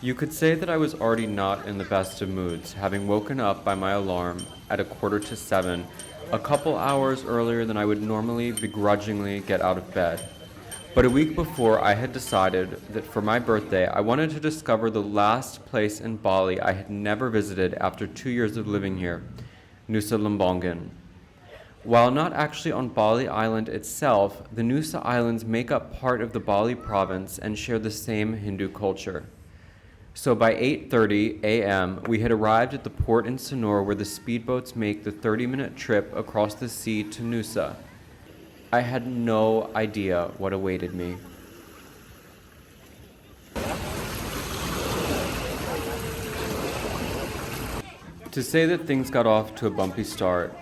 You could say that I was already not in the best of moods, having woken up by my alarm at 6:45, a couple hours earlier than I would normally begrudgingly get out of bed. But a week before, I had decided that for my birthday, I wanted to discover the last place in Bali I had never visited after 2 years of living here, Nusa Lembongan. While not actually on Bali Island itself, the Nusa Islands make up part of the Bali Province and share the same Hindu culture. So by 8:30 a.m., we had arrived at the port in Sonor where the speedboats make the 30-minute trip across the sea to Nusa. I had no idea what awaited me. To say that things got off to a bumpy start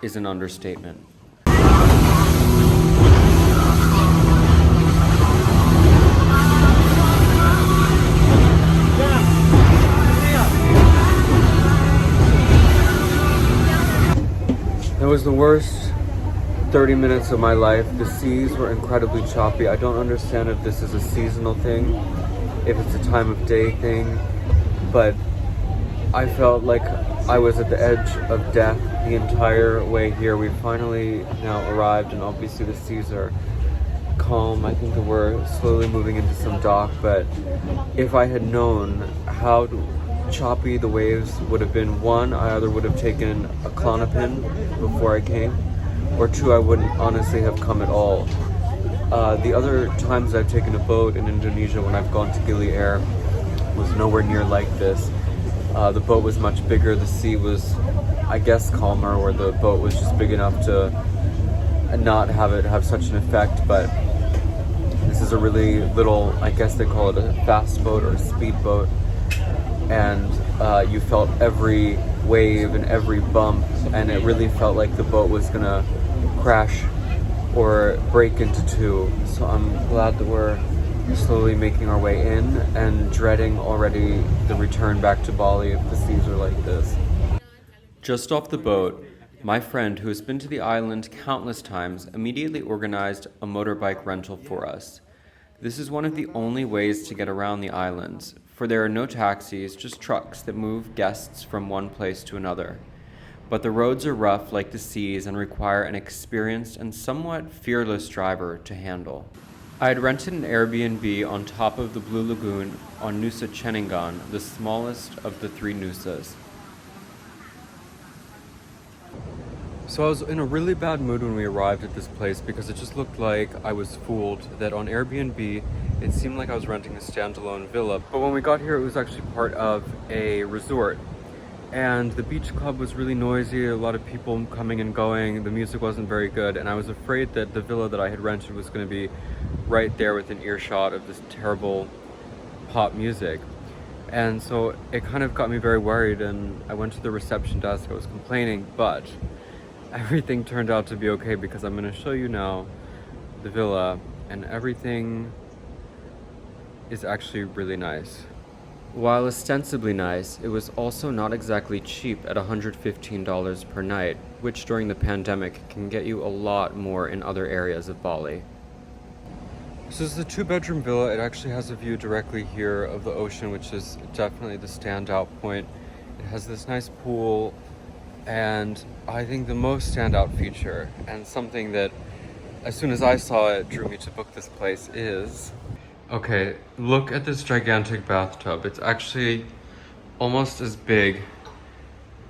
is an understatement. It was the worst 30 minutes of my life. The seas were incredibly choppy. I don't understand if this is a seasonal thing, if it's a time of day thing, but I felt like I was at the edge of death the entire way here. We finally now arrived, and obviously the seas are calm. I think that we're slowly moving into some dock, but if I had known how choppy the waves would have been, one, I either would have taken a Klonopin before I came, or two, I wouldn't honestly have come at all. The other times I've taken a boat in Indonesia when I've gone to Gili Air was nowhere near like this. The boat was much bigger, the sea was, I guess, calmer, or the boat was just big enough to not have it have such an effect, but this is a really little, I guess they call it a fast boat or a speed boat, and you felt every wave and every bump, and it really felt like the boat was gonna crash or break into two. So I'm glad that we're slowly making our way in and dreading already the return back to Bali if the seas are like this. Just off the boat, my friend, who has been to the island countless times, immediately organized a motorbike rental for us. This is one of the only ways to get around the islands, for there are no taxis, just trucks that move guests from one place to another. But the roads are rough like the seas and require an experienced and somewhat fearless driver to handle. I had rented an Airbnb on top of the Blue Lagoon on Nusa Ceningan, the smallest of the three Nusas. So I was in a really bad mood when we arrived at this place because it just looked like I was fooled that on Airbnb it seemed like I was renting a standalone villa, but when we got here it was actually part of a resort. And the beach club was really noisy, a lot of people coming and going, the music wasn't very good, and I was afraid that the villa that I had rented was going to be right there within earshot of this terrible pop music. And so it kind of got me very worried, and I went to the reception desk, I was complaining, but everything turned out to be okay because I'm going to show you now the villa, and everything is actually really nice. While ostensibly nice, it was also not exactly cheap at $115 per night, which during the pandemic can get you a lot more in other areas of Bali. So this is a 2-bedroom villa. It actually has a view directly here of the ocean, which is definitely the standout point. It has this nice pool, and I think the most standout feature, and something that as soon as I saw it drew me to book this place, is... Okay, look at this gigantic bathtub. It's actually almost as big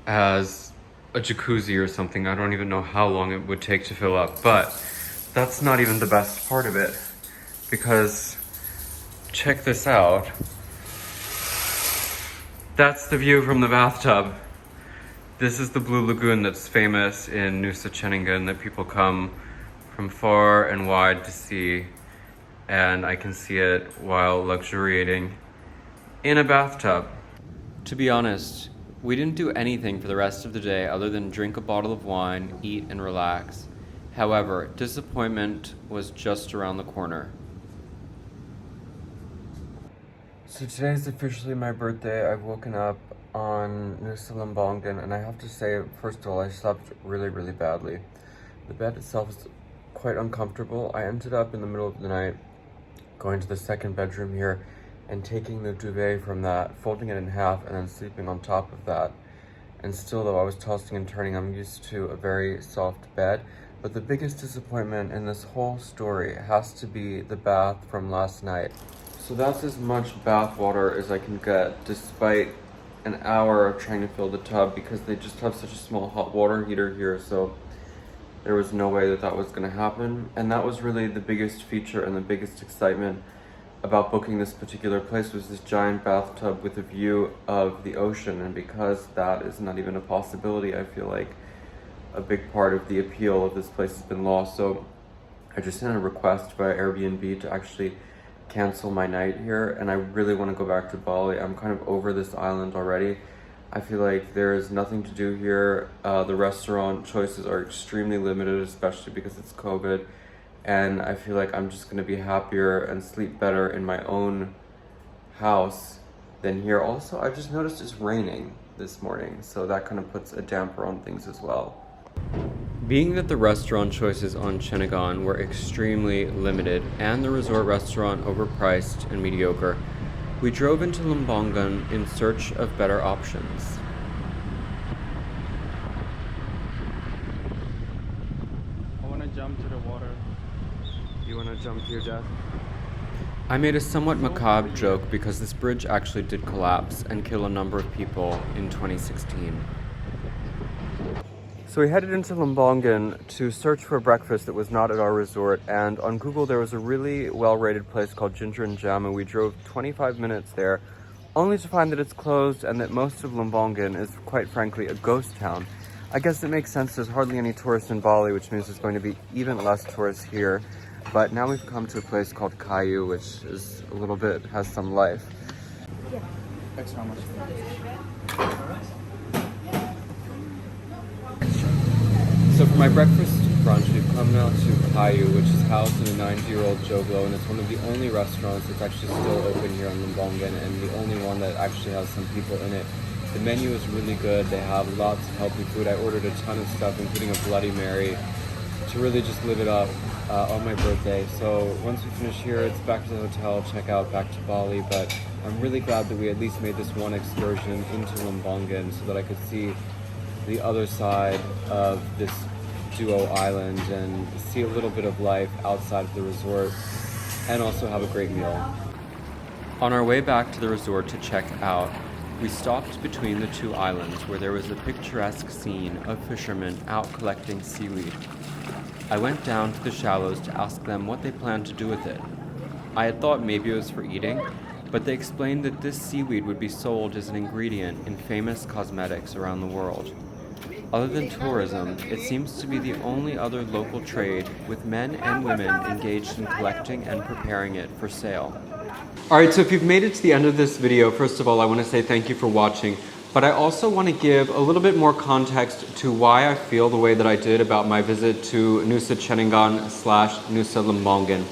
as a jacuzzi or something. I don't even know how long it would take to fill up, but that's not even the best part of it, because check this out. That's the view from the bathtub. This is the Blue Lagoon that's famous in Nusa Ceningan that people come from far and wide to see. And I can see it while luxuriating in a bathtub. To be honest, we didn't do anything for the rest of the day other than drink a bottle of wine, eat, and relax. However, disappointment was just around the corner. So today is officially my birthday. I've woken up on Nusa Lembongan, and I have to say, first of all, I slept really, really badly. The bed itself is quite uncomfortable. I ended up in the middle of the night going to the second bedroom here, and taking the duvet from that, folding it in half, and then sleeping on top of that. And still, though I was tossing and turning, I'm used to a very soft bed. But the biggest disappointment in this whole story has to be the bath from last night. So that's as much bath water as I can get, despite an hour of trying to fill the tub, because they just have such a small hot water heater here. So there was no way that that was going to happen. And that was really the biggest feature and the biggest excitement about booking this particular place, was this giant bathtub with a view of the ocean. And because that is not even a possibility, I feel like a big part of the appeal of this place has been lost. So I just sent a request via Airbnb to actually cancel my night here, and I really want to go back to Bali. I'm kind of over this island already. I feel like there is nothing to do here. The restaurant choices are extremely limited, especially because it's COVID. And I feel like I'm just going to be happier and sleep better in my own house than here. Also, I just noticed it's raining this morning, so that kind of puts a damper on things as well. Being that the restaurant choices on Ceningan were extremely limited and the resort restaurant overpriced and mediocre, we drove into Lembongan in search of better options. I want to jump to the water. You want to jump to your death? I made a somewhat macabre joke because this bridge actually did collapse and kill a number of people in 2016. So we headed into Lembongan to search for breakfast that was not at our resort, and on Google there was a really well-rated place called Ginger and Jam, and we drove 25 minutes there, only to find that it's closed and that most of Lembongan is, quite frankly, a ghost town. I guess it makes sense, there's hardly any tourists in Bali, which means there's going to be even less tourists here. But now we've come to a place called Kayu, which is a little bit, has some life. Yeah. Extra much. So for my breakfast brunch, we've come now to Kayu, which is housed in a 90-year-old joglo, and it's one of the only restaurants that's actually still open here on Lembongan, and the only one that actually has some people in it. The menu is really good. They have lots of healthy food. I ordered a ton of stuff, including a Bloody Mary, to really just live it up on my birthday. So once we finish here, it's back to the hotel, check out, back to Bali. But I'm really glad that we at least made this one excursion into Lembongan so that I could see the other side of this duo island and see a little bit of life outside of the resort and also have a great meal. On our way back to the resort to check out, we stopped between the two islands where there was a picturesque scene of fishermen out collecting seaweed. I went down to the shallows to ask them what they planned to do with it. I had thought maybe it was for eating, but they explained that this seaweed would be sold as an ingredient in famous cosmetics around the world. Other than tourism, it seems to be the only other local trade with men and women engaged in collecting and preparing it for sale. Alright, so if you've made it to the end of this video, first of all, I want to say thank you for watching. But I also want to give a little bit more context to why I feel the way that I did about my visit to Nusa Ceningan / Nusa Lembongan.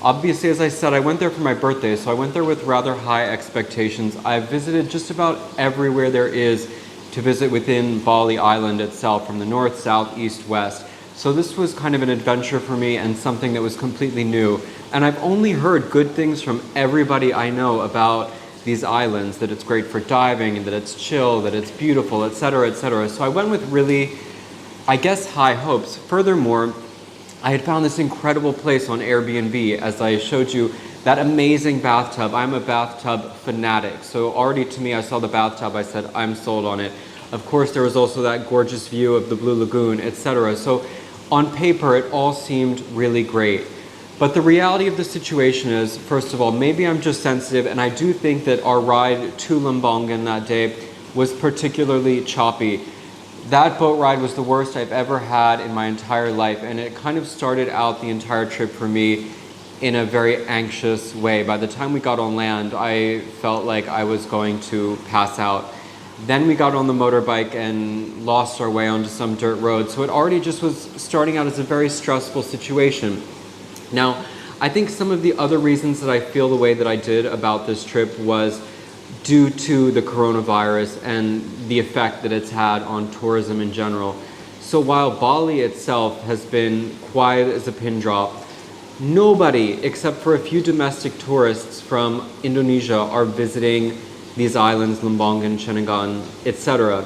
Obviously, as I said, I went there for my birthday, so I went there with rather high expectations. I've visited just about everywhere there is to visit within Bali Island itself, from the north, south, east, west. So this was kind of an adventure for me and something that was completely new. And I've only heard good things from everybody I know about these islands, that it's great for diving and that it's chill, that it's beautiful, etc., etc. So I went with really, I guess, high hopes. Furthermore, I had found this incredible place on Airbnb, as I showed you, that amazing bathtub. I'm a bathtub fanatic. So already to me, I saw the bathtub, I said, I'm sold on it. Of course, there was also that gorgeous view of the Blue Lagoon, etc. So on paper, it all seemed really great. But the reality of the situation is, first of all, maybe I'm just sensitive, and I do think that our ride to Lembongan that day was particularly choppy. That boat ride was the worst I've ever had in my entire life, and it kind of started out the entire trip for me in a very anxious way. By the time we got on land, I felt like I was going to pass out. Then we got on the motorbike and lost our way onto some dirt road, so it already just was starting out as a very stressful situation. Now, I think some of the other reasons that I feel the way that I did about this trip was due to the coronavirus and the effect that it's had on tourism in general. So while Bali itself has been quiet as a pin drop, Nobody, except for a few domestic tourists from Indonesia, are visiting these islands, Lembongan, Ceningan, etc.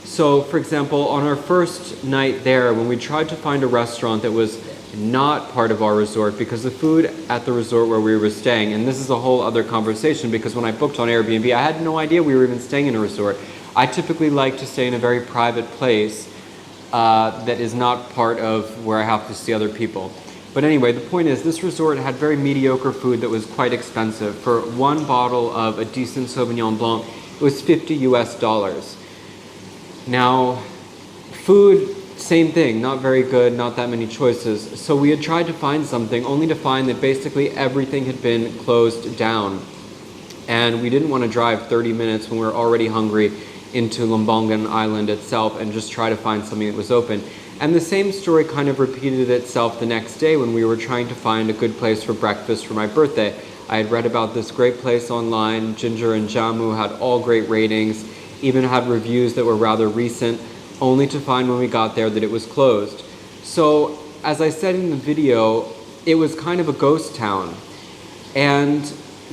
So, for example, on our first night there, when we tried to find a restaurant that was not part of our resort, because the food at the resort where we were staying, and this is a whole other conversation, because when I booked on Airbnb, I had no idea we were even staying in a resort. I typically like to stay in a very private place that is not part of where I have to see other people. But anyway, the point is, this resort had very mediocre food that was quite expensive. For one bottle of a decent Sauvignon Blanc, it was $50 US. Now, food, same thing, not very good, not that many choices. So we had tried to find something, only to find that basically everything had been closed down. And we didn't want to drive 30 minutes when we were already hungry into Lembongan Island itself and just try to find something that was open. And the same story kind of repeated itself the next day when we were trying to find a good place for breakfast for my birthday. I had read about this great place online, Ginger and Jamu, had all great ratings, even had reviews that were rather recent, only to find when we got there that it was closed. So, as I said in the video, it was kind of a ghost town. And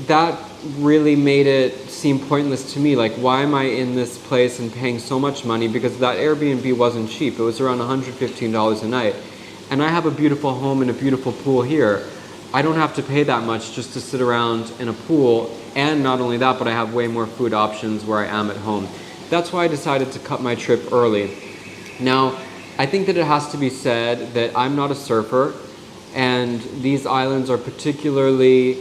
that really made it seem pointless to me. Like, why am I in this place and paying so much money? Because that Airbnb wasn't cheap. It was around $115 a night. And I have a beautiful home and a beautiful pool here. I don't have to pay that much just to sit around in a pool. And not only that, but I have way more food options where I am at home. That's why I decided to cut my trip early. Now, I think that it has to be said that I'm not a surfer, and these islands are particularly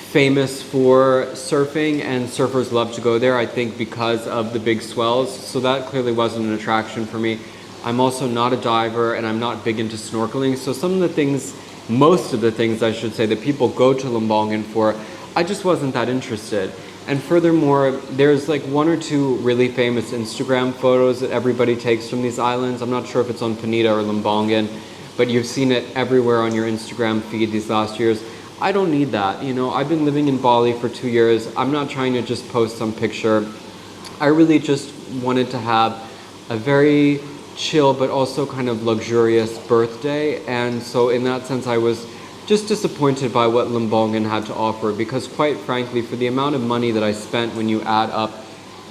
famous for surfing, and surfers love to go there, I think, because of the big swells. So that clearly wasn't an attraction for me. I'm also not a diver, and I'm not big into snorkeling. So some of the things, most of the things I should say, that people go to Lembongan for, I just wasn't that interested. And furthermore, there's like one or two really famous Instagram photos that everybody takes from these islands. I'm not sure if it's on Penida or Lembongan, but you've seen it everywhere on your Instagram feed these last years. I don't need that. You know, I've been living in Bali for 2 years. I'm not trying to just post some picture. I really just wanted to have a very chill but also kind of luxurious birthday. And so in that sense, I was just disappointed by what Lembongan had to offer, because quite frankly, for the amount of money that I spent when you add up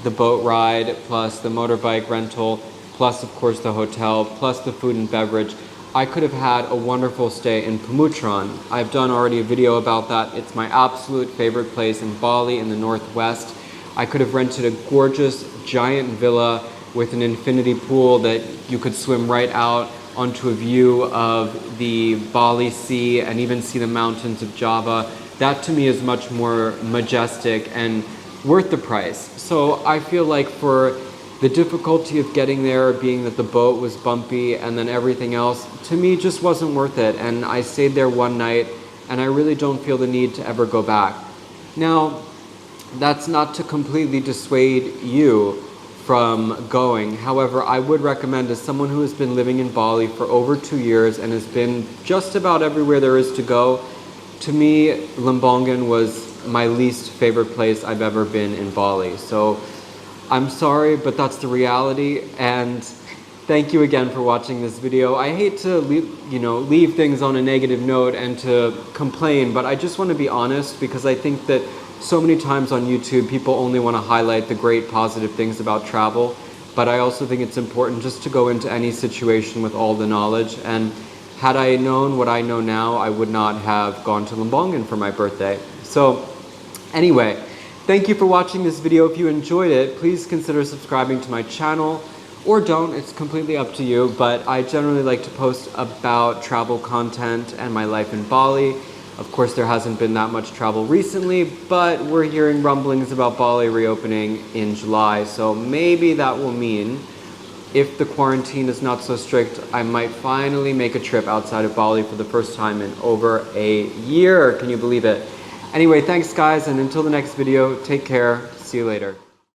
the boat ride, plus the motorbike rental, plus of course the hotel, plus the food and beverage, I could have had a wonderful stay in Pemuteran. I've done already a video about that. It's my absolute favorite place in Bali in the northwest. I could have rented a gorgeous giant villa with an infinity pool that you could swim right out onto a view of the Bali Sea and even see the mountains of Java. That to me is much more majestic and worth the price. So I feel like for the difficulty of getting there, being that the boat was bumpy and then everything else, to me just wasn't worth it. And I stayed there one night and I really don't feel the need to ever go back. Now, that's not to completely dissuade you from going. However, I would recommend, as someone who has been living in Bali for over 2 years and has been just about everywhere there is to go, to me, Lembongan was my least favorite place I've ever been in Bali. So I'm sorry, but that's the reality. And thank you again for watching this video. I hate to leave things on a negative note and to complain, but I just want to be honest, because I think that so many times on YouTube, people only want to highlight the great positive things about travel, but I also think it's important just to go into any situation with all the knowledge. And had I known what I know now, I would not have gone to Lembongan for my birthday. So anyway, thank you for watching this video. If you enjoyed it, please consider subscribing to my channel, or don't, it's completely up to you, but I generally like to post about travel content and my life in Bali. Of course, there hasn't been that much travel recently, but we're hearing rumblings about Bali reopening in July. So maybe that will mean, if the quarantine is not so strict, I might finally make a trip outside of Bali for the first time in over a year. Can you believe it? Anyway, thanks guys, and until the next video, take care. See you later.